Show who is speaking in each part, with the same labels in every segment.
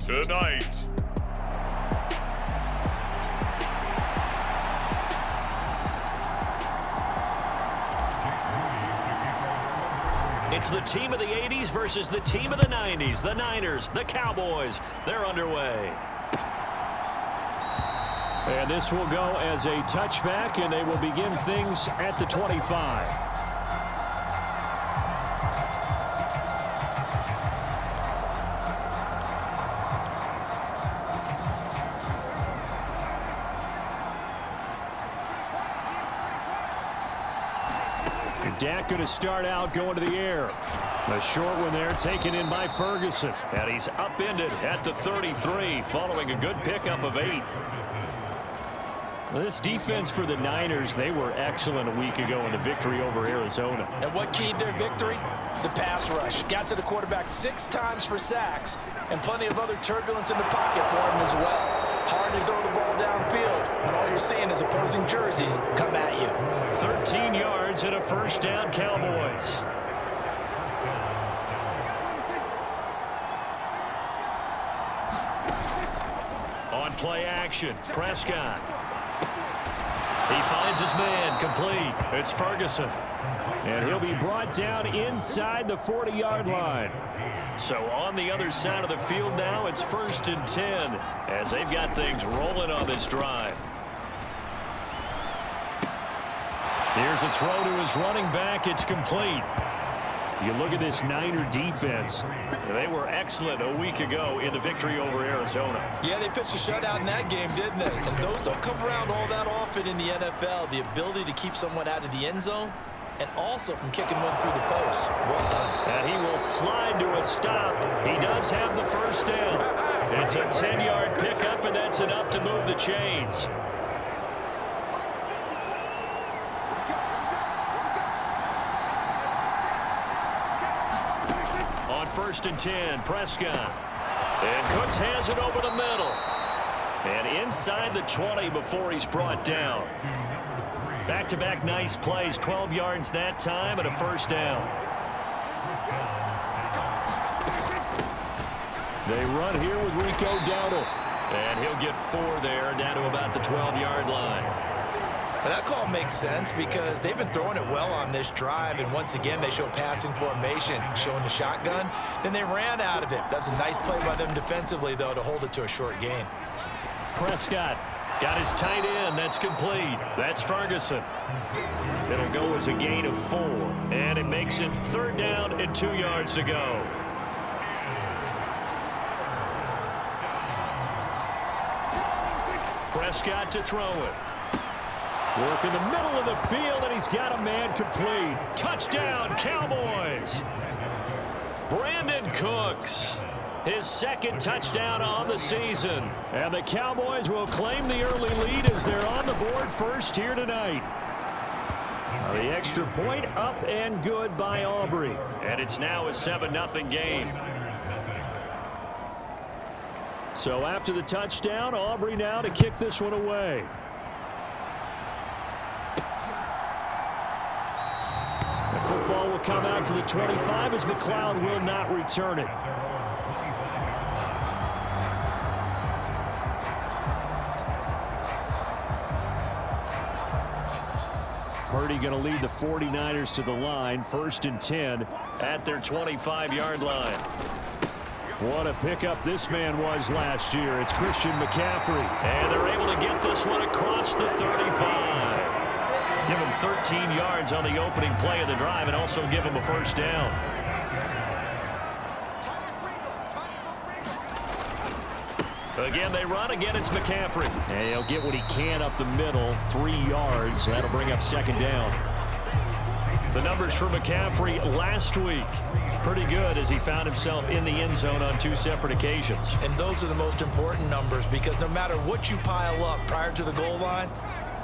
Speaker 1: tonight.
Speaker 2: It's the team of the 80s versus the team of the 90s. The Niners, the Cowboys, they're underway.
Speaker 3: And this will go as a touchback, and they will begin things at the 25. Dak going to start out going to the air. A short one there taken in by Ferguson.
Speaker 2: And he's upended at the 33 following a good pickup of 8.
Speaker 3: This defense for the Niners, they were excellent a week ago in the victory over Arizona.
Speaker 4: And what keyed their victory? The pass rush. Got to the quarterback 6 times for sacks, and plenty of other turbulence in the pocket for him as well. Hard to throw the ball downfield when all you're seeing is opposing jerseys come at you.
Speaker 2: 13 yards and a first down, Cowboys. On play action, Prescott. He finds his man, complete. It's Ferguson.
Speaker 3: And he'll be brought down inside the 40-yard line.
Speaker 2: So on the other side of the field now, it's 1st and 10 as they've got things rolling on this drive.
Speaker 3: Here's a throw to his running back. It's complete. You look at this Niner defense.
Speaker 2: They were excellent a week ago in the victory over Arizona.
Speaker 4: Yeah, they pitched a shutout in that game, didn't they? And those don't come around all that often in the NFL. The ability to keep someone out of the end zone and also from kicking one through the post. Well done.
Speaker 2: And he will slide to a stop. He does have the first down. It's a 10-yard pickup, and that's enough to move the chains. On 1st and 10, Prescott. And Cooks has it over the middle. And inside the 20 before he's brought down. Back-to-back nice plays, 12 yards that time and a first down.
Speaker 3: They run here with Rico Dowdle.
Speaker 2: And he'll get 4 there, down to about the 12-yard line.
Speaker 4: Well, that call makes sense because they've been throwing it well on this drive, and once again they show passing formation, showing the shotgun. Then they ran out of it. That's a nice play by them defensively, though, to hold it to a short gain.
Speaker 2: Prescott got his tight end. That's complete. That's Ferguson. It'll go as a gain of 4, and it makes it 3rd down and 2 yards to go. Prescott to throw it.
Speaker 3: Work in the middle of the field, and he's got a man complete.
Speaker 2: Touchdown, Cowboys. Brandon Cooks, his 2nd touchdown on the season.
Speaker 3: And the Cowboys will claim the early lead as they're on the board first here tonight. The extra point up and good by Aubrey.
Speaker 2: And it's now a 7-0 game.
Speaker 3: So after the touchdown, Aubrey now to kick this one away. The football will come out to the 25 as McLeod will not return it. Purdy going to lead the 49ers to the line, 1st and 10
Speaker 2: at their 25-yard line.
Speaker 3: What a pickup this man was last year. It's Christian McCaffrey.
Speaker 2: And they're able to get this one across the 35. Give him 13 yards on the opening play of the drive and also give him a first down. Again, they run. Again, it's McCaffrey.
Speaker 3: And he'll get what he can up the middle, 3 yards. That'll bring up 2nd down.
Speaker 2: The numbers for McCaffrey last week, pretty good as he found himself in the end zone on 2 separate occasions.
Speaker 4: And those are the most important numbers because no matter what you pile up prior to the goal line,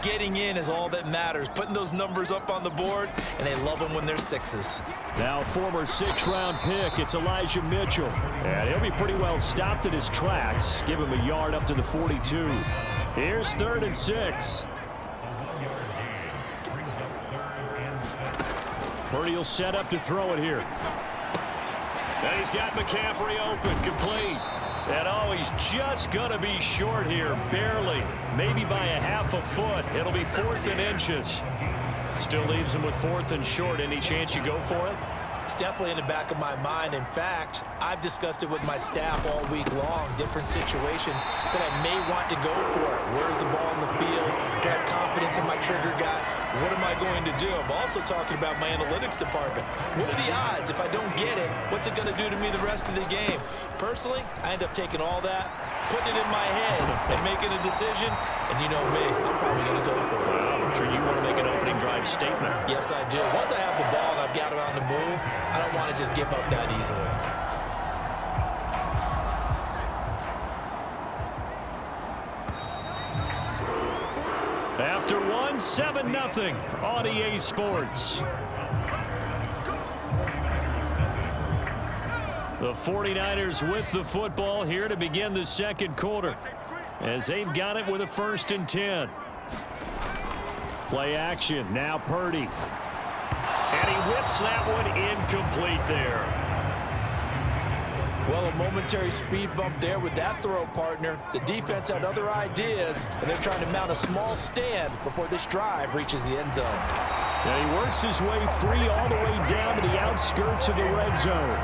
Speaker 4: getting in is all that matters. Putting those numbers up on the board, and they love them when they're 6s.
Speaker 3: Now former 6th-round pick, it's Elijah Mitchell. And he'll be pretty well stopped in his tracks. Give him a yard up to the 42. Here's 3rd and 6. Purdy will set up to throw it here.
Speaker 2: And he's got McCaffrey open, complete. And oh, he's just going to be short here, barely. Maybe by a half a foot. It'll be 4th and inches. Still leaves him with 4th and short. Any chance you go for it?
Speaker 4: It's definitely in the back of my mind. In fact, I've discussed it with my staff all week long, different situations that I may want to go for it. Where's the ball in the field? Do I have confidence in my trigger guy? What am I going to do? I'm also talking about my analytics department. What are the odds? If I don't get it, what's it going to do to me the rest of the game? Personally, I end up taking all that, putting it in my head, and making a decision. And you know me, I'm probably going to go for it.
Speaker 2: Well, I'm sure you want to make an opening drive statement.
Speaker 4: Yes, I do. Once I have the ball and I've got it on the move, I don't want to just give up that easily.
Speaker 2: After one, 7-0 on EA Sports. The 49ers with the football here to begin the second quarter, as they've got it with a 1st and 10. Play action, now Purdy. And he whips that one incomplete there.
Speaker 4: Well, a momentary speed bump there with that throw, partner. The defense had other ideas, and they're trying to mount a small stand before this drive reaches the end zone.
Speaker 3: And he works his way free all the way down to the outskirts of the red zone.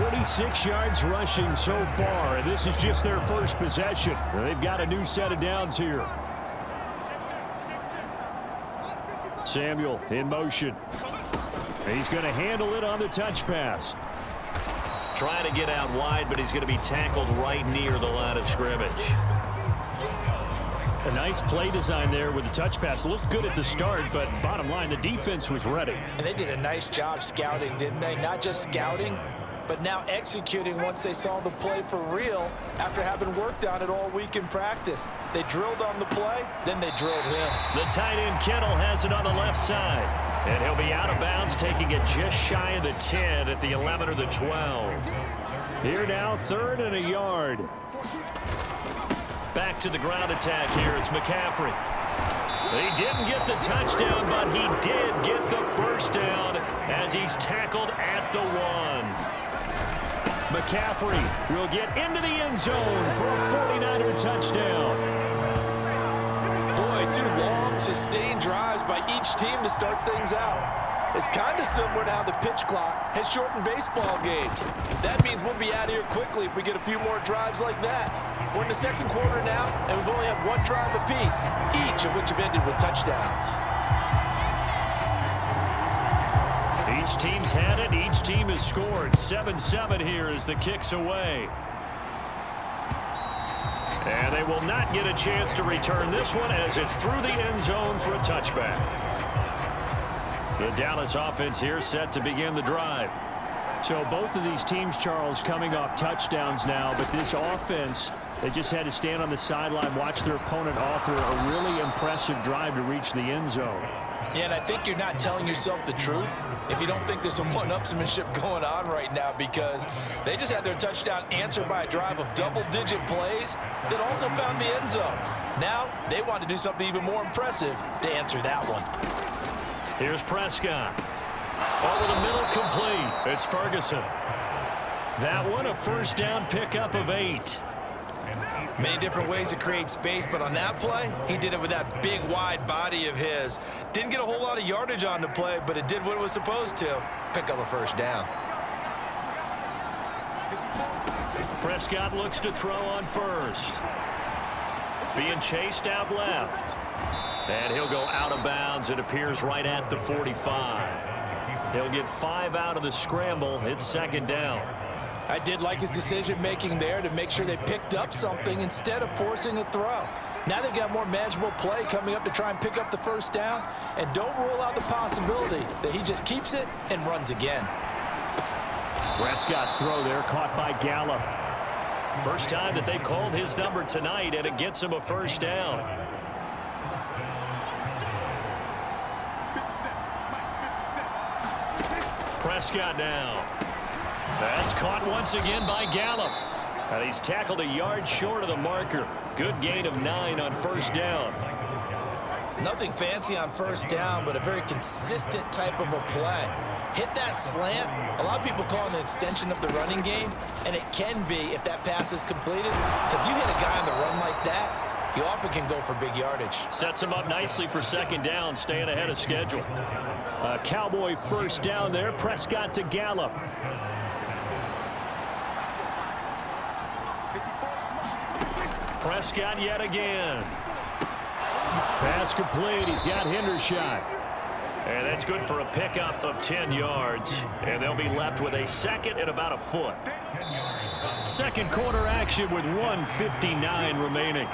Speaker 3: 46 yards rushing so far, and this is just their first possession. They've got a new set of downs here. Samuel in motion. He's going to handle it on the touch pass.
Speaker 2: Trying to get out wide, but he's going to be tackled right near the line of scrimmage.
Speaker 3: A nice play design there with the touch pass. Looked good at the start, but bottom line, the defense was ready.
Speaker 4: And they did a nice job scouting, didn't they? Not just scouting, but now executing once they saw the play for real after having worked on it all week in practice. They drilled on the play, then they drilled him.
Speaker 2: The tight end Kittle has it on the left side. And he'll be out of bounds, taking it just shy of the 10 at the 11 or the 12.
Speaker 3: Here now, 3rd and a yard.
Speaker 2: Back to the ground attack here. It's McCaffrey. He didn't get the touchdown, but he did get the first down as he's tackled at the 1.
Speaker 3: McCaffrey will get into the end zone for a 49er touchdown.
Speaker 4: Boy, 2 long, sustained drives by each team to start things out. It's kind of similar to how the pitch clock has shortened baseball games. That means we'll be out of here quickly if we get a few more drives like that. We're in the second quarter now, and we've only had 1 drive apiece, each of which have ended with touchdowns.
Speaker 2: Each team's had it. Each team has scored. 7-7 here as the kick's away. And they will not get a chance to return this one as it's through the end zone for a touchback. The Dallas offense here set to begin the drive.
Speaker 3: So both of these teams, Charles, coming off touchdowns now, but this offense, they just had to stand on the sideline, watch their opponent author a really impressive drive to reach the end zone.
Speaker 4: Yeah, and I think you're not telling yourself the truth if you don't think there's some one-upsmanship going on right now, because they just had their touchdown answered by a drive of double-digit plays that also found the end zone. Now they want to do something even more impressive to answer that one.
Speaker 2: Here's Prescott. Over the middle, complete. It's Ferguson. That one, a first down pickup of 8.
Speaker 4: Many different ways to create space, but on that play, he did it with that big, wide body of his. Didn't get a whole lot of yardage on the play, but it did what it was supposed to. Pick up a first down.
Speaker 2: Prescott looks to throw on first. Being chased out left. And he'll go out of bounds. It appears right at the 45. He'll get 5 out of the scramble. It's 2nd down.
Speaker 4: I did like his decision-making there to make sure they picked up something instead of forcing a throw. Now they got more manageable play coming up to try and pick up the first down, and don't rule out the possibility that he just keeps it and runs again.
Speaker 3: Prescott's throw there caught by Gallup.
Speaker 2: First time that they've called his number tonight, and it gets him a first down. Prescott now. That's caught once again by Gallup. And he's tackled a yard short of the marker. Good gain of 9 on first down.
Speaker 4: Nothing fancy on first down, but a very consistent type of a play. hit that slant. A lot of people call it an extension of the running game, and it can be if that pass is completed, because you hit a guy on the run like that, he often can go for big yardage.
Speaker 2: Sets him up nicely for second down, staying ahead of schedule.
Speaker 3: A Cowboy first down there. Prescott to Gallup.
Speaker 2: Prescott yet again.
Speaker 3: Pass complete. He's got Hendershot.
Speaker 2: And that's good for a pickup of 10 yards. And they'll be left with a second and about a foot.
Speaker 3: Second quarter action with 1:59 remaining.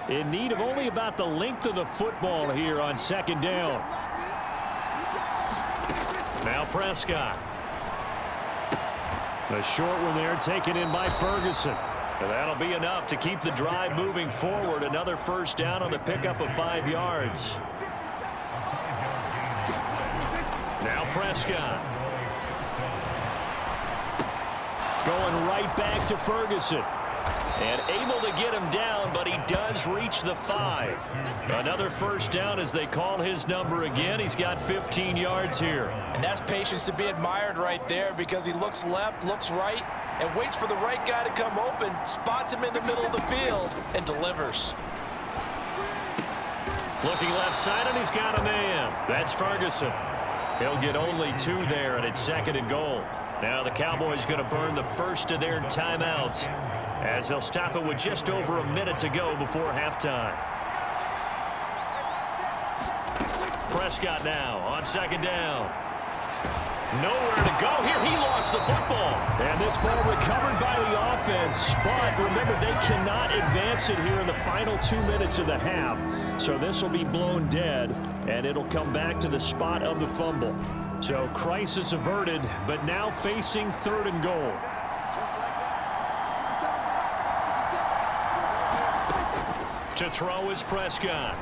Speaker 3: In need of only about the length of the football here on second down.
Speaker 2: Now Prescott.
Speaker 3: The short one there taken in by Ferguson.
Speaker 2: And that'll be enough to keep the drive moving forward. Another first down on the pickup of 5 yards. Now Prescott.
Speaker 3: Going right back to Ferguson.
Speaker 2: And able to get him down, but he does reach the 5. Another first down as they call his number again. He's got 15 yards here.
Speaker 4: And that's patience to be admired right there, because he looks left, looks right, and waits for the right guy to come open, spots him in the middle of the field, and delivers.
Speaker 2: Looking left side, and he's got a man. That's Ferguson. He'll get only 2 there, and it's second and goal. Now the Cowboys going to burn the first of their timeouts, as they'll stop it with just over a minute to go before halftime. Prescott now on second down. Nowhere to go here. He lost the football.
Speaker 3: And this ball recovered by the offense. But remember, they cannot advance it here in the final 2 minutes of the half. So this will be blown dead, and it'll come back to the spot of the fumble. So crisis averted, but now facing third and goal.
Speaker 2: To throw is Prescott.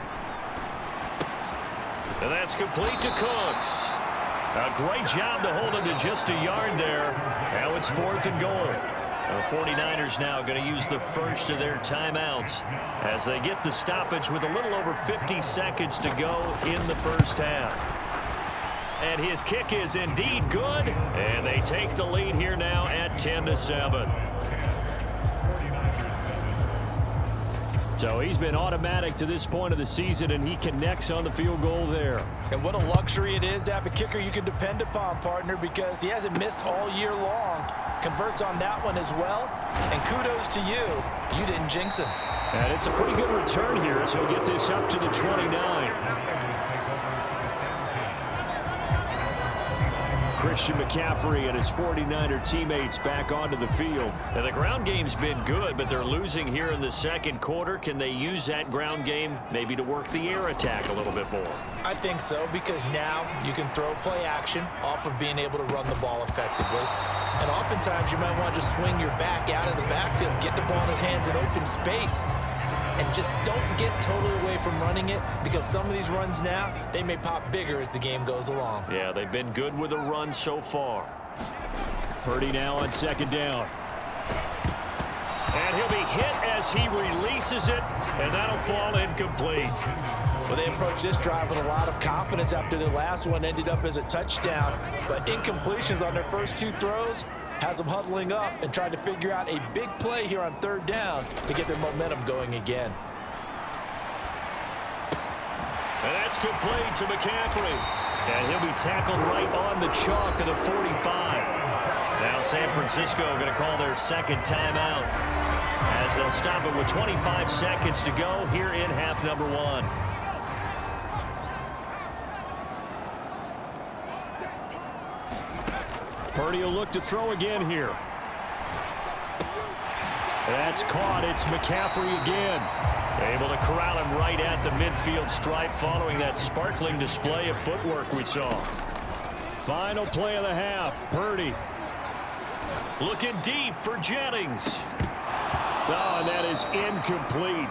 Speaker 2: And that's complete to Cooks. A great job to hold him to just a yard there. Now it's fourth and goal. The 49ers now going to use the first of their timeouts as they get the stoppage with a little over 50 seconds to go in the first half. And his kick is indeed good. And they take the lead here now at 10-7.
Speaker 3: So he's been automatic to this point of the season, and he connects on the field goal there.
Speaker 4: And what a luxury it is to have a kicker you can depend upon, partner, because he hasn't missed all year long. Converts on that one as well. And kudos to you. You didn't jinx him.
Speaker 3: And it's a pretty good return here as he'll get this up to the 29. Christian McCaffrey and his 49er teammates back onto the field.
Speaker 2: And the ground game's been good, but they're losing here in the second quarter. Can they use that ground game maybe to work the air attack a little bit more?
Speaker 4: I think so, because now you can throw play action off of being able to run the ball effectively. And oftentimes you might want to just swing your back out of the backfield, get the ball in his hands in open space, and just don't get totally away from running it, because some of these runs now, they may pop bigger as the game goes along.
Speaker 2: Yeah, they've been good with a run so far.
Speaker 3: Purdy now on second down.
Speaker 2: And he'll be hit as he releases it, and that'll fall incomplete.
Speaker 4: Well, they approached this drive with a lot of confidence after their last one ended up as a touchdown. But incompletions on their first 2 throws has them huddling up and trying to figure out a big play here on third down to get their momentum going again.
Speaker 2: And that's complete to McCaffrey.
Speaker 3: And he'll be tackled right on the chalk of the 45.
Speaker 2: Now San Francisco going to call their second timeout as they'll stop it with 25 seconds to go here in half number 1.
Speaker 3: Purdy will look to throw again here. That's caught. It's McCaffrey again.
Speaker 2: Able to corral him right at the midfield stripe following that sparkling display of footwork we saw.
Speaker 3: Final play of the half. Purdy.
Speaker 2: Looking deep for Jennings.
Speaker 3: Oh, and that is incomplete.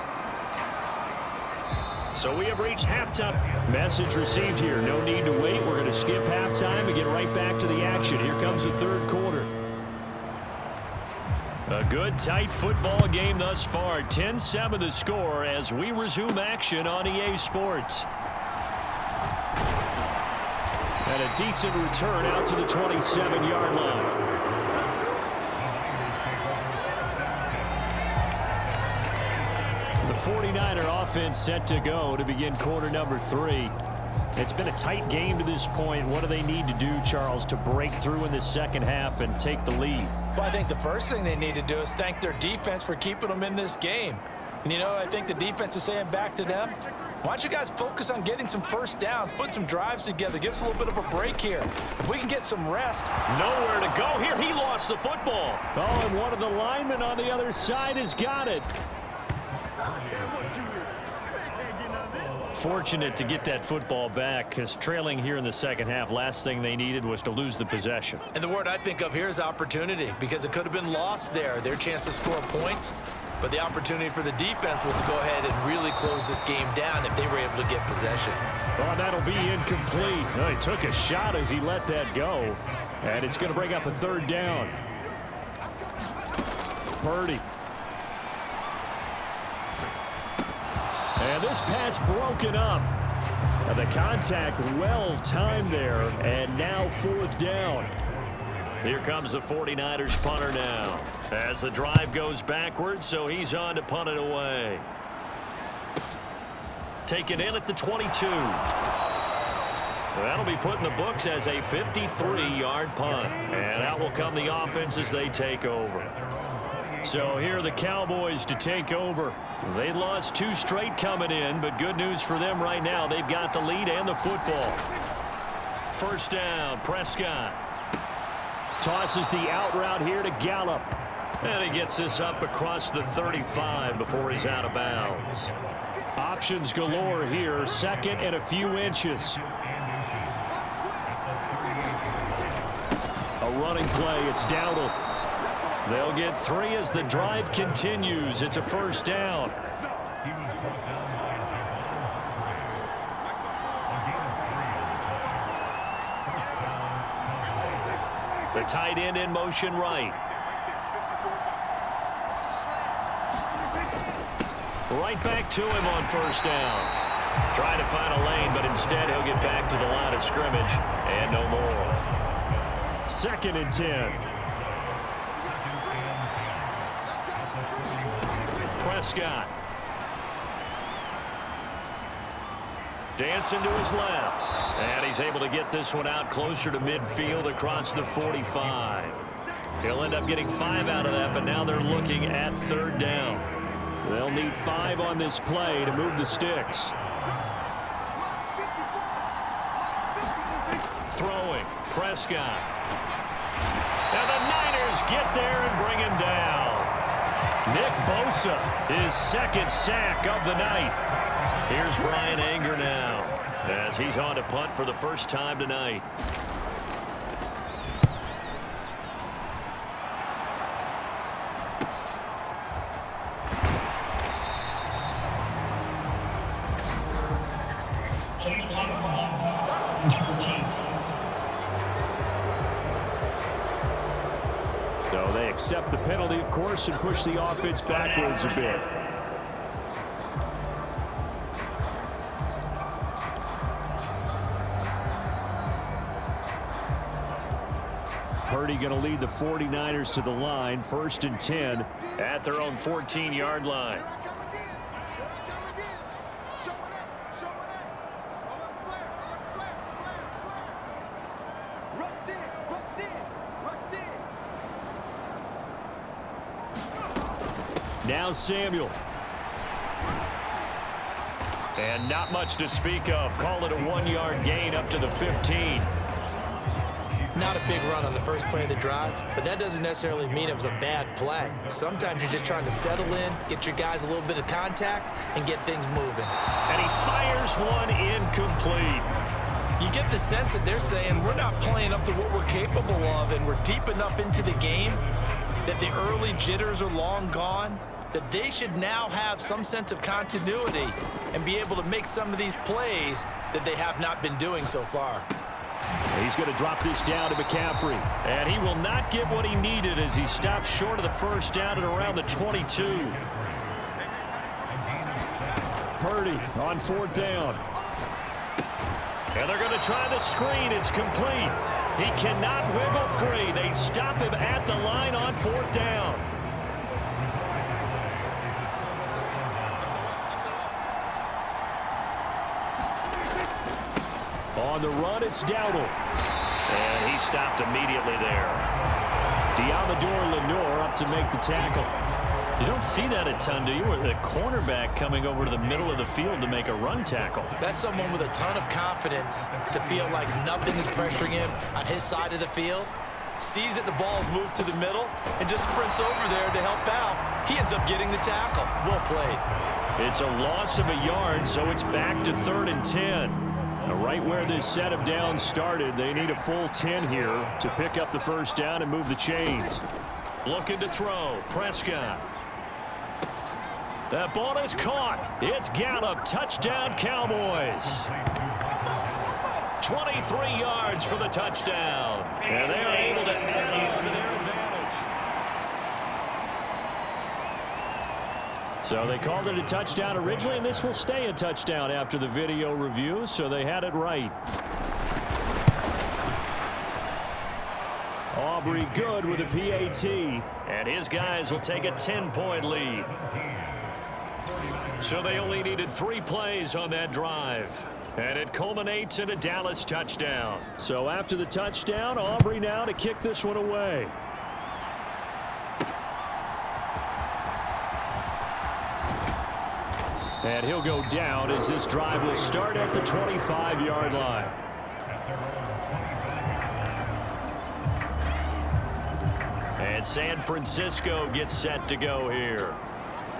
Speaker 2: So we have reached halftime.
Speaker 3: Message received here. No need to wait. We're going to skip halftime and get right back to the action. Here comes the third quarter.
Speaker 2: A good, tight football game thus far. 10-7 the score as we resume action on EA Sports. And a decent return out to the 27-yard line. The 49er offense set to go to begin quarter number 3. It's been a tight game to this point. What do they need to do, Charles, to break through in the second half and take the lead?
Speaker 4: Well, I think the first thing they need to do is thank their defense for keeping them in this game. And, you know, I think the defense is saying back to them, why don't you guys focus on getting some first downs, put some drives together, give us a little bit of a break here. If we can get some rest.
Speaker 2: Nowhere to go here. He lost the football.
Speaker 3: Oh, and one of the linemen on the other side has got it.
Speaker 2: Fortunate to get that football back because trailing here in the second half, last thing they needed was to lose the possession.
Speaker 4: And the word I think of here is opportunity, because it could have been lost there, their chance to score points. But the opportunity for the defense was to go ahead and really close this game down if they were able to get possession.
Speaker 3: Well, that'll be incomplete. Well, he took a shot as he let that go. And it's going to bring up a third down. Purdy. And this pass broken up. And the contact well timed there. And now fourth down. Here comes the 49ers punter now. As the drive goes backwards, so he's on to punt it away. Taken in at the 22. That'll be put in the books as a 53-yard punt. And out will come the offense as they take over. So here are the Cowboys to take over. They lost 2 straight coming in, but good news for them right now. They've got the lead and the football. First down, Prescott. Tosses the out route here to Gallup. And he gets this up across the 35 before he's out of bounds. Options galore here. Second and a few inches. A running play. It's Dowdle. They'll get 3 as the drive continues. It's a first down. The tight end in motion right. Right back to him on first down. Trying to find a lane, but instead he'll get back to the line of scrimmage and no more. 2nd and 10. Prescott. Dancing to his left. And he's able to get this one out closer to midfield across the 45. He'll end up getting 5 out of that, but now they're looking at third down. They'll need 5 on this play to move the sticks. Throwing. Prescott. And the Niners get there and bring him down. Nick Bosa, his 2nd sack of the night. Here's Brian Anger now as he's on to punt for the first time tonight. So they accept the penalty, of course, and push the offense backwards a bit. Purdy going to lead the 49ers to the line. 1st and 10 at their own 14-yard line. Now Samuel. And not much to speak of. Call it a 1-yard gain up to the 15.
Speaker 4: Not a big run on the first play of the drive, but that doesn't necessarily mean it was a bad play. Sometimes you're just trying to settle in, get your guys a little bit of contact, and get things moving.
Speaker 2: And he fires one incomplete.
Speaker 4: You get the sense that they're saying we're not playing up to what we're capable of, and we're deep enough into the game that the early jitters are long gone, that they should now have some sense of continuity and be able to make some of these plays that they have not been doing so far.
Speaker 3: He's going to drop this down to McCaffrey.
Speaker 2: And he will not get what he needed as he stopped short of the first down at around the 22.
Speaker 3: Purdy on 4th down.
Speaker 2: And they're going to try the screen. It's complete. He cannot wiggle free. They stop him at the line on 4th down.
Speaker 3: On the run, it's Dowdle.
Speaker 2: And he stopped immediately there.
Speaker 3: Diamador Lenore up to make the tackle.
Speaker 2: You don't see that a ton, do you? With a cornerback coming over to the middle of the field to make a run tackle.
Speaker 4: That's someone with a ton of confidence to feel like nothing is pressuring him on his side of the field. Sees that the ball is moved to the middle and just sprints over there to help out. He ends up getting the tackle. Well played.
Speaker 2: It's a loss of a yard, so it's back to 3rd and 10.
Speaker 3: Right where this set of downs started, they need a full 10 here to pick up the first down and move the chains.
Speaker 2: Looking to throw. Prescott. That ball is caught. It's Gallup. Touchdown, Cowboys. 23 yards for the touchdown. And they are able to add on to their advantage.
Speaker 3: So they called it a touchdown originally, and this will stay a touchdown after the video review, so they had it right. Aubrey good with a PAT.
Speaker 2: And his guys will take a 10-point lead. So they only needed 3 plays on that drive. And it culminates in a Dallas touchdown.
Speaker 3: So after the touchdown, Aubrey now to kick this one away. And he'll go down as this drive will start at the 25-yard line.
Speaker 2: And San Francisco gets set to go here.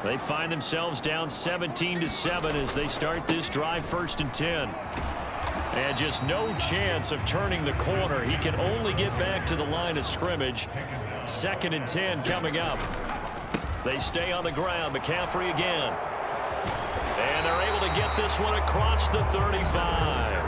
Speaker 2: They find themselves down 17-7 as they start this drive 1st and 10. And just no chance of turning the corner. He can only get back to the line of scrimmage. 2nd and 10 coming up. They stay on the ground. McCaffrey again. And they're able to get this one across the 35.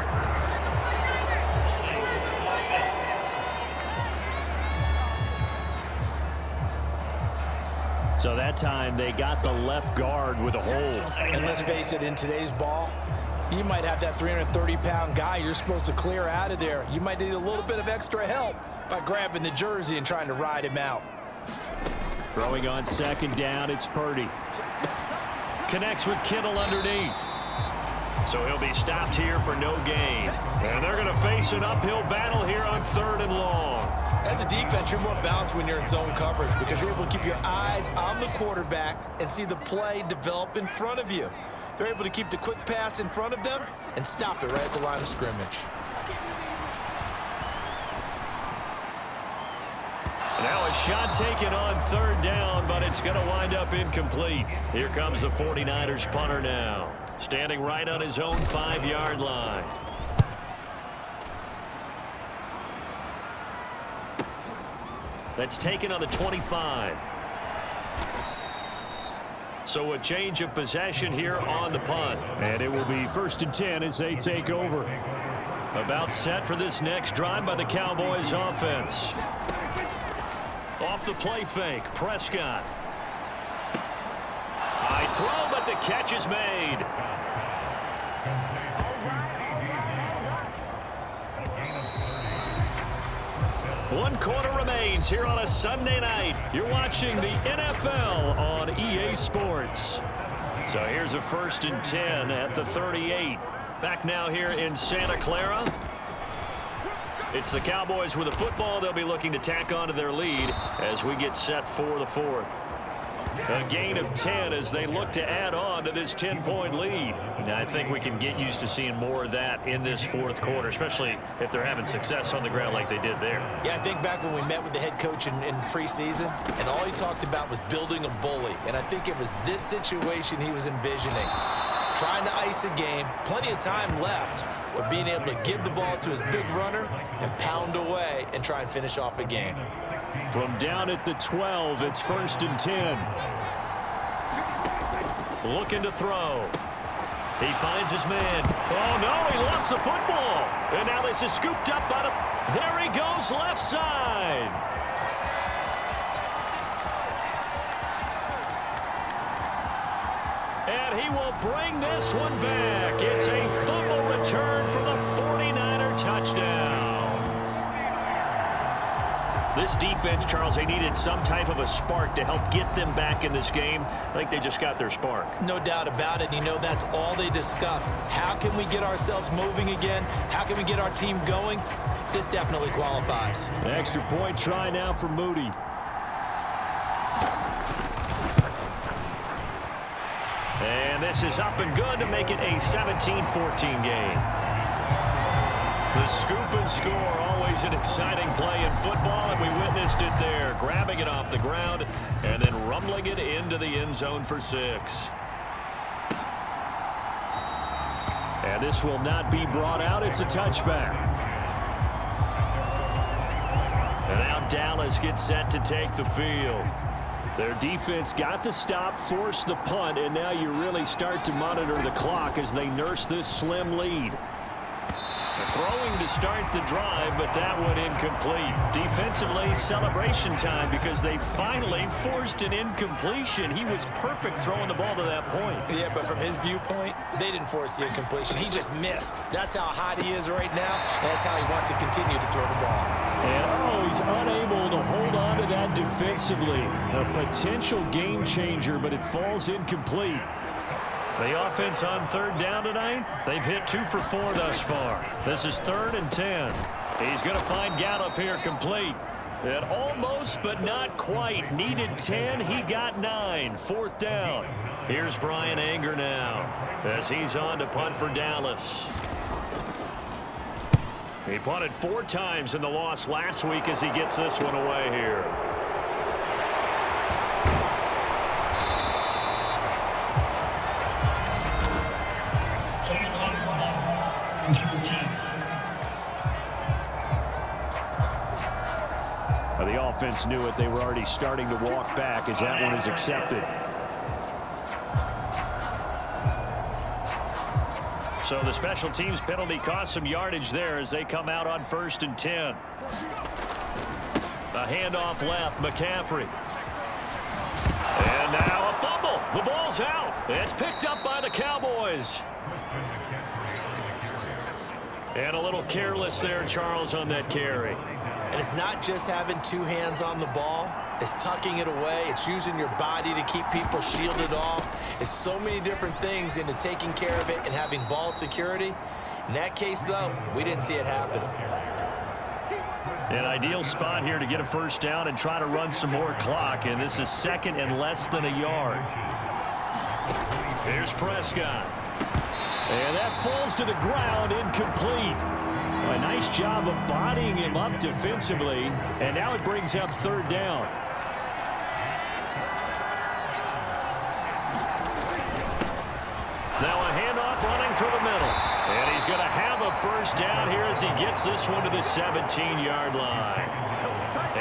Speaker 3: So that time they got the left guard with a hold.
Speaker 4: And let's face it, in today's ball, you might have that 330-pound guy you're supposed to clear out of there. You might need a little bit of extra help by grabbing the jersey and trying to ride him out.
Speaker 3: Throwing on 2nd down, it's Purdy.
Speaker 2: Connects with Kittle underneath. So he'll be stopped here for no gain. And they're going to face an uphill battle here on 3rd and long.
Speaker 4: As a defense, you're more balanced when you're in zone coverage because you're able to keep your eyes on the quarterback and see the play develop in front of you. They're able to keep the quick pass in front of them and stop it right at the line of scrimmage.
Speaker 2: Now a shot taken on 3rd down, but it's going to wind up incomplete. Here comes the 49ers punter now, standing right on his own 5-yard line. That's taken on the 25. So a change of possession here on the punt.
Speaker 3: And it will be 1st and 10 as they take over.
Speaker 2: About set for this next drive by the Cowboys offense. Off the play fake, Prescott. High throw, but the catch is made. One quarter remains here on a Sunday night. You're watching the NFL on EA Sports. So here's a 1st and 10 at the 38. Back now here in Santa Clara. It's the Cowboys with the football. They'll be looking to tack onto their lead as we get set for the 4th. A gain of 10 as they look to add on to this 10-point lead. Now, I think we can get used to seeing more of that in this 4th quarter, especially if they're having success on the ground like they did there.
Speaker 4: Yeah, I think back when we met with the head coach in preseason, and all he talked about was building a bully. And I think it was this situation he was envisioning. Trying to ice a game, plenty of time left, but being able to give the ball to his big runner and pound away and try and finish off a game.
Speaker 3: From down at the 12, it's 1st and 10.
Speaker 2: Looking to throw. He finds his man. Oh, no, he lost the football. And now this is scooped up by the... There he goes, left side. And he will bring this one back. It's a fumble return for the 49er touchdown. This defense, Charles, they needed some type of a spark to help get them back in this game. I think they just got their spark.
Speaker 4: No doubt about it. You know, that's all they discussed. How can we get ourselves moving again? How can we get our team going? This definitely qualifies.
Speaker 3: An extra point try now for Moody.
Speaker 2: And this is up and good to make it a 17-14 game. The scoop and score, always an exciting play in football, and we witnessed it there, grabbing it off the ground and then rumbling it into the end zone for 6.
Speaker 3: And this will not be brought out. It's a touchback.
Speaker 2: And now Dallas gets set to take the field.
Speaker 3: Their defense got the stop, forced the punt, and now you really start to monitor the clock as they nurse this slim lead.
Speaker 2: Throwing to start the drive, but that one incomplete. Defensively, celebration time because they finally forced an incompletion. He was perfect throwing the ball to that point.
Speaker 4: Yeah, but from his viewpoint, they didn't force the incompletion. He just missed. That's how hot he is right now, and that's how he wants to continue to throw the ball.
Speaker 3: And, he's unable to hold on to that defensively. A potential game changer, but it falls incomplete.
Speaker 2: The offense on third down tonight, they've hit 2 for 4 thus far. This is 3rd and 10. He's going to find Gallup here complete. And almost, but not quite. Needed 10, he got 9. 4th down. Here's Brian Anger now as he's on to punt for Dallas. He punted 4 times in the loss last week as he gets this one away here.
Speaker 3: The offense knew it. They were already starting to walk back as that one is accepted.
Speaker 2: So the special teams penalty cost some yardage there as they come out on 1st and 10. A handoff left, McCaffrey. And now a fumble. The ball's out. It's picked up by the Cowboys. And a little careless there, Charles, on that carry.
Speaker 4: And it's not just having 2 hands on the ball. It's tucking it away. It's using your body to keep people shielded off. It's so many different things into taking care of it and having ball security. In that case, though, we didn't see it happen.
Speaker 2: An ideal spot here to get a 1st down and try to run some more clock. And this is 2nd and less than a yard. Here's Prescott.
Speaker 3: And that falls to the ground, incomplete. A nice job of bodying him up defensively, and now it brings up 3rd down.
Speaker 2: Now a handoff running through the middle. And he's going to have a 1st down here as he gets this one to the 17-yard line.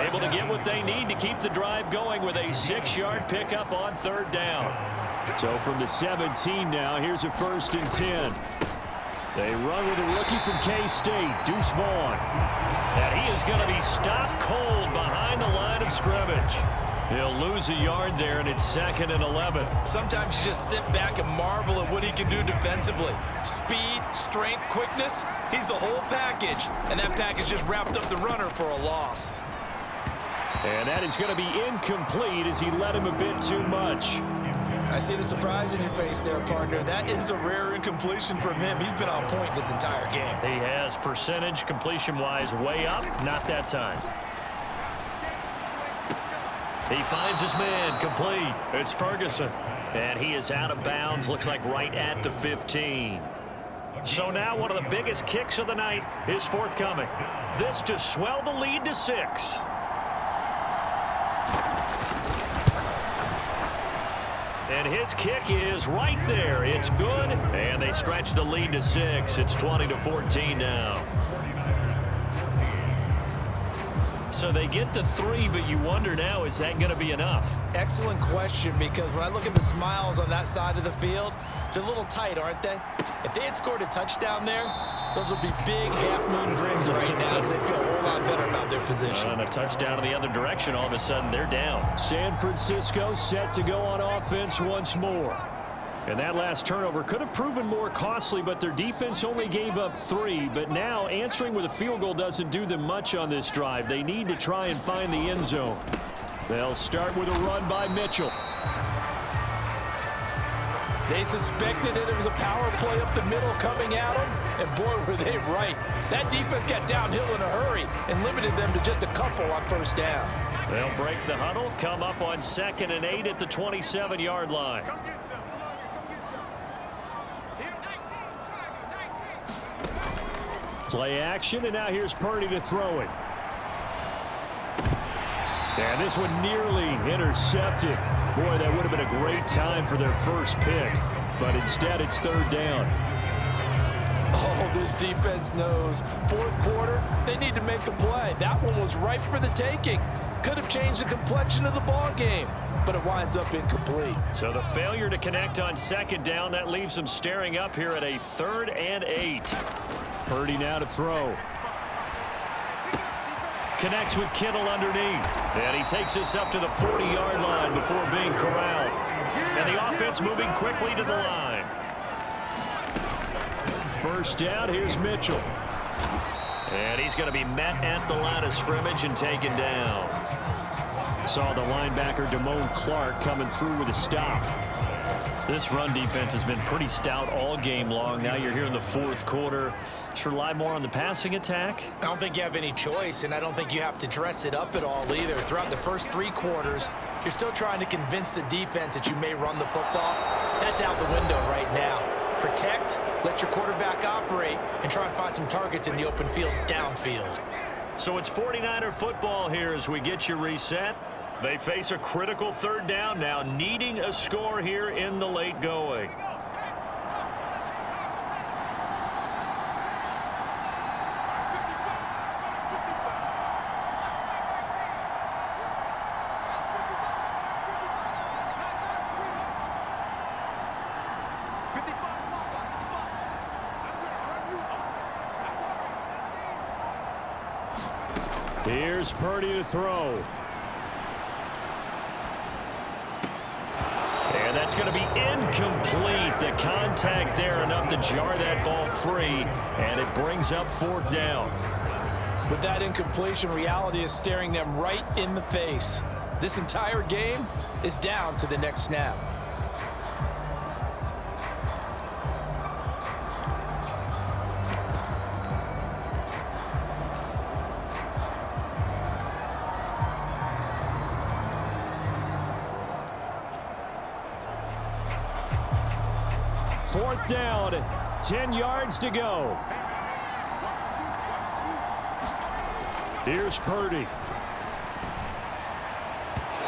Speaker 2: Able to get what they need to keep the drive going with a 6-yard pickup on 3rd down.
Speaker 3: So from the 17 now, here's a 1st and 10. They run with a rookie from K-State, Deuce Vaughn.
Speaker 2: And he is going to be stopped cold behind the line of scrimmage. He'll lose a yard there, and it's 2nd and 11.
Speaker 4: Sometimes you just sit back and marvel at what he can do defensively. Speed, strength, quickness, he's the whole package. And that package just wrapped up the runner for a loss.
Speaker 3: And that is going to be incomplete as he led him a bit too much.
Speaker 4: I see the surprise in your face there, partner. That is a rare incompletion from him. He's been on point this entire game.
Speaker 2: He has percentage completion-wise way up. Not that time. He finds his man complete. It's Ferguson. And he is out of bounds. Looks like right at the 15. So now one of the biggest kicks of the night is forthcoming. This to swell the lead to 6. And his kick is right there. It's good. And they stretch the lead to 6. It's 20-14 now. So they get the 3, but you wonder now, is that going to be enough?
Speaker 4: Excellent question, because when I look at the smiles on that side of the field, they're a little tight, aren't they? If they had scored a touchdown there, those would be big half-moon grins right now because they'd feel a whole lot better about their position.
Speaker 2: And a touchdown in the other direction, all of a sudden they're down.
Speaker 3: San Francisco set to go on offense once more. And that last turnover could have proven more costly, but their defense only gave up 3. But now answering with a field goal doesn't do them much on this drive. They need to try and find the end zone. They'll start with a run by Mitchell.
Speaker 4: They suspected it was a power play up the middle coming at them, and boy, were they right. That defense got downhill in a hurry and limited them to just a couple on first down.
Speaker 2: They'll break the huddle, come up on 2nd and 8 at the 27-yard line.
Speaker 3: Play action, and now here's Purdy to throw it. And this one nearly intercepted. Boy, that would have been a great time for their first pick. But instead, it's 3rd down.
Speaker 4: Oh, this defense knows. 4th quarter, they need to make a play. That one was ripe for the taking. Could have changed the complexion of the ball game, but it winds up incomplete.
Speaker 2: So the failure to connect on 2nd down, that leaves them staring up here at a 3rd and 8.
Speaker 3: Purdy now to throw.
Speaker 2: Connects with Kittle underneath. And he takes us up to the 40-yard line before being corralled. And the offense moving quickly to the line.
Speaker 3: First down, here's Mitchell.
Speaker 2: And he's going to be met at the line of scrimmage and taken down.
Speaker 3: Saw the linebacker Damone Clark coming through with a stop.
Speaker 2: This run defense has been pretty stout all game long. Now you're here in the 4th quarter. Should rely more on the passing attack?
Speaker 4: I don't think you have any choice, and I don't think you have to dress it up at all either. Throughout the first 3 quarters, you're still trying to convince the defense that you may run the football. That's out the window right now. Protect, let your quarterback operate, and try and find some targets in the open field downfield.
Speaker 2: So it's 49er football here as we get you reset. They face a critical 3rd down now, needing a score here in the late going.
Speaker 3: Here's Purdy to throw.
Speaker 2: And that's going to be incomplete. The contact there enough to jar that ball free, and it brings up 4th down.
Speaker 4: With that incompletion, reality is staring them right in the face. This entire game is down to the next snap.
Speaker 3: Fourth down, 10 yards to go. Here's Purdy.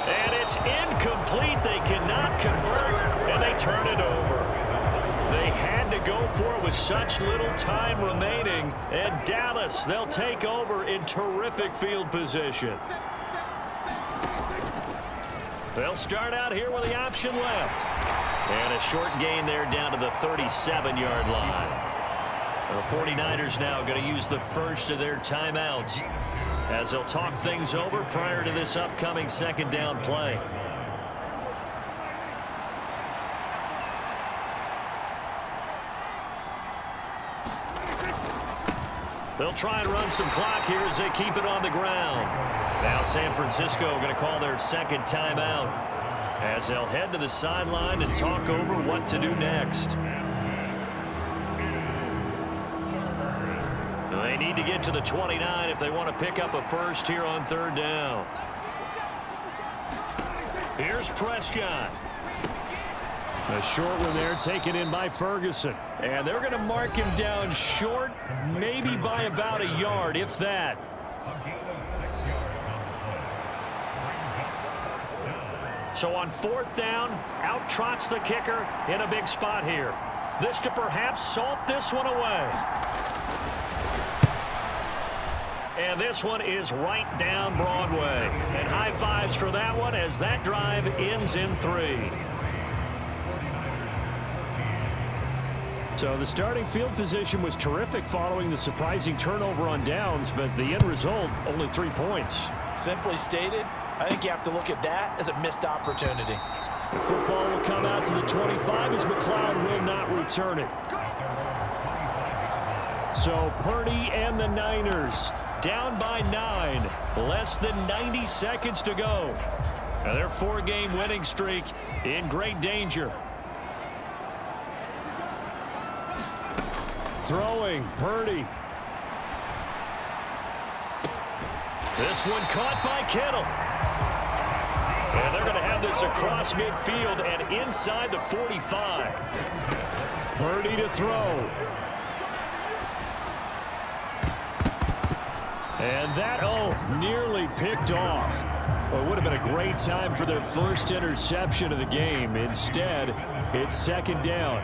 Speaker 2: And it's incomplete. They cannot convert, and they turn it over. They had to go for it with such little time remaining. And Dallas, they'll take over in terrific field position. They'll start out here with the option left. And a short gain there down to the 37-yard line. The 49ers now going to use the first of their timeouts as they'll talk things over prior to this upcoming second down play. They'll try and run some clock here as they keep it on the ground. Now San Francisco going to call their second timeout as they'll head to the sideline and talk over what to do next. They need to get to the 29 if they want to pick up a first here on third down. Here's Prescott.
Speaker 3: A short one there taken in by Ferguson.
Speaker 2: And they're going to mark him down short, maybe by about a yard, if that. So on fourth down, out trots the kicker in a big spot here. This to perhaps salt this one away. And this one is right down Broadway. And high fives for that one as that drive ends in 3.
Speaker 3: So the starting field position was terrific following the surprising turnover on downs, but the end result, only 3 points.
Speaker 4: Simply stated, I think you have to look at that as a missed opportunity.
Speaker 3: The football will come out to the 25 as McLeod will not return it. So Purdy and the Niners down by 9. Less than 90 seconds to go. Now their 4-game winning streak in great danger. Throwing, Purdy.
Speaker 2: This one caught by Kittle. And they're going to have this across midfield and inside the 45.
Speaker 3: Purdy to throw. And that, nearly picked off. Well, it would have been a great time for their first interception of the game. Instead, it's second down.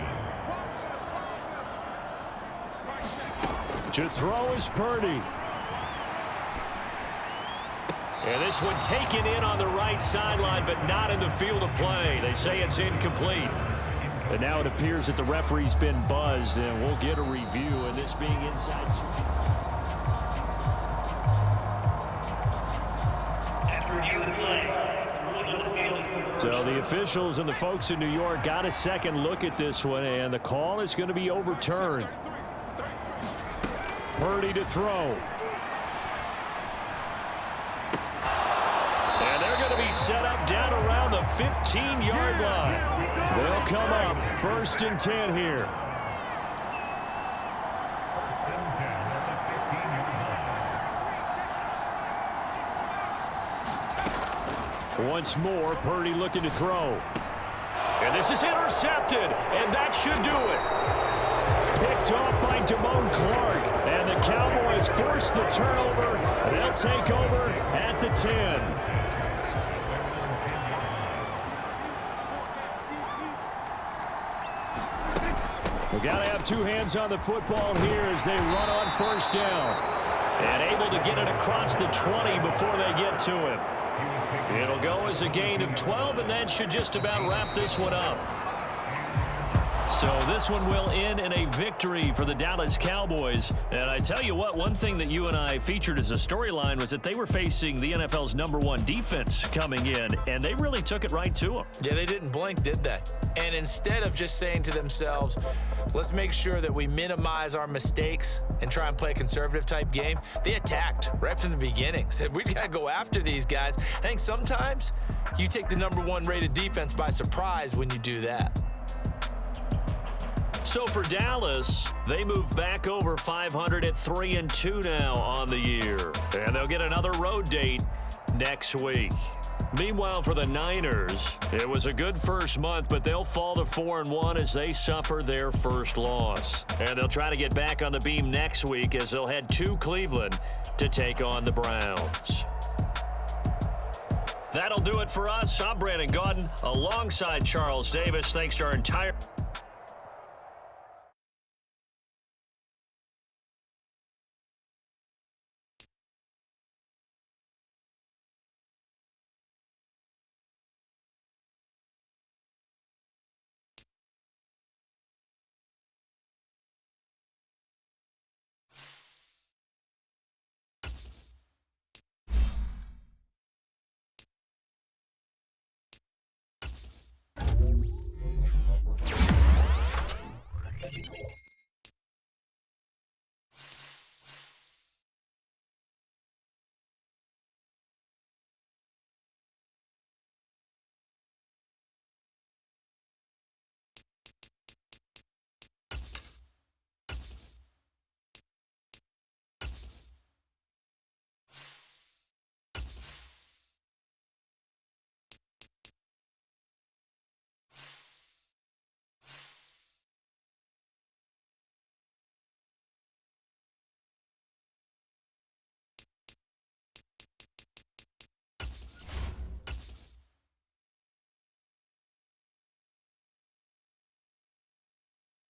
Speaker 3: To throw is Purdy.
Speaker 2: And this one taken in on the right sideline, but not in the field of play. They say it's incomplete.
Speaker 3: And now it appears that the referee's been buzzed, and we'll get a review, and this being inside 2. So the officials and the folks in New York got a second look at this one, and the call is going to be overturned. Purdy to throw.
Speaker 2: And they're going to be set up down around the 15-yard line.
Speaker 3: They'll come up 1st and 10 here. Once more, Purdy looking to throw.
Speaker 2: And this is intercepted, and that should do it.
Speaker 3: Picked off by Damone Clark, and the Cowboys force the turnover. They'll take over at the 10. We got to have 2 hands on the football here as they run on 1st down.
Speaker 2: And able to get it across the 20 before they get to him. It'll go as a gain of 12, and that should just about wrap this one up. So this one will end in a victory for the Dallas Cowboys. And I tell you what, one thing that you and I featured as a storyline was that they were facing the NFL's #1 defense coming in, and they really took it right to them.
Speaker 4: Yeah, they didn't blink, did they? And instead of just saying to themselves, let's make sure that we minimize our mistakes and try and play a conservative type game, they attacked right from the beginning. Said, we got to go after these guys. I think sometimes you take the #1 rated defense by surprise when you do that.
Speaker 2: So for Dallas, they move back over 500 at 3-2 now on the year. And they'll get another road date next week. Meanwhile, for the Niners, it was a good first month, but they'll fall to 4-1 as they suffer their first loss. And they'll try to get back on the beam next week as they'll head to Cleveland to take on the Browns. That'll do it for us. I'm Brandon Gaudin alongside Charles Davis. Thanks to our entire